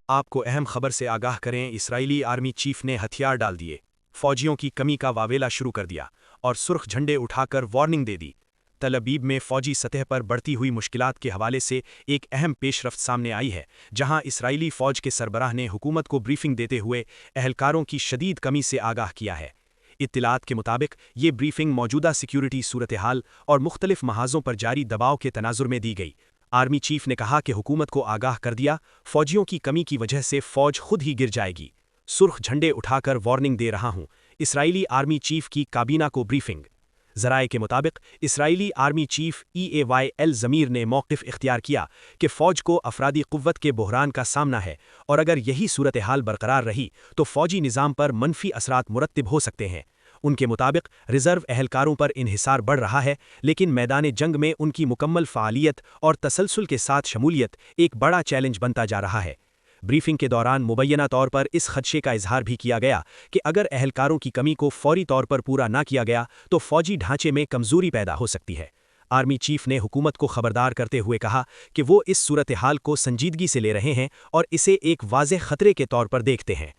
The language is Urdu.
آپ کو اہم خبر سے آگاہ کریں، اسرائیلی آرمی چیف نے ہتھیار ڈال دیے، فوجیوں کی کمی کا واویلا شروع کر دیا اور سرخ جھنڈے اٹھا کر وارننگ دے دی۔ تل ابیب میں فوجی سطح پر بڑھتی ہوئی مشکلات کے حوالے سے ایک اہم پیش رفت سامنے آئی ہے، جہاں اسرائیلی فوج کے سربراہ نے حکومت کو بریفنگ دیتے ہوئے اہلکاروں کی شدید کمی سے آگاہ کیا ہے۔ اطلاعات کے مطابق یہ بریفنگ موجودہ سیکیورٹی صورتحال اور مختلف محاذوں پر جاری دباؤ کے تناظر میں دی گئی۔ آرمی چیف نے کہا کہ حکومت کو آگاہ کر دیا، فوجیوں کی کمی کی وجہ سے فوج خود ہی گر جائے گی۔ سرخ جھنڈے اٹھا کر وارننگ دے رہا ہوں، اسرائیلی آرمی چیف کی کابینہ کو بریفنگ۔ ذرائع کے مطابق اسرائیلی آرمی چیف ایل زمیر نے موقف اختیار کیا کہ فوج کو افرادی قوت کے بحران کا سامنا ہے اور اگر یہی صورتحال برقرار رہی تو فوجی نظام پر منفی اثرات مرتب ہو سکتے ہیں۔ ان کے مطابق ریزرو اہلکاروں پر انحصار بڑھ رہا ہے، لیکن میدان جنگ میں ان کی مکمل فعالیت اور تسلسل کے ساتھ شمولیت ایک بڑا چیلنج بنتا جا رہا ہے۔ بریفنگ کے دوران مبینہ طور پر اس خدشے کا اظہار بھی کیا گیا کہ اگر اہلکاروں کی کمی کو فوری طور پر پورا نہ کیا گیا تو فوجی ڈھانچے میں کمزوری پیدا ہو سکتی ہے۔ آرمی چیف نے حکومت کو خبردار کرتے ہوئے کہا کہ وہ اس صورتحال کو سنجیدگی سے لے رہے ہیں اور اسے ایک واضح خطرے کے طور پر دیکھتے ہیں۔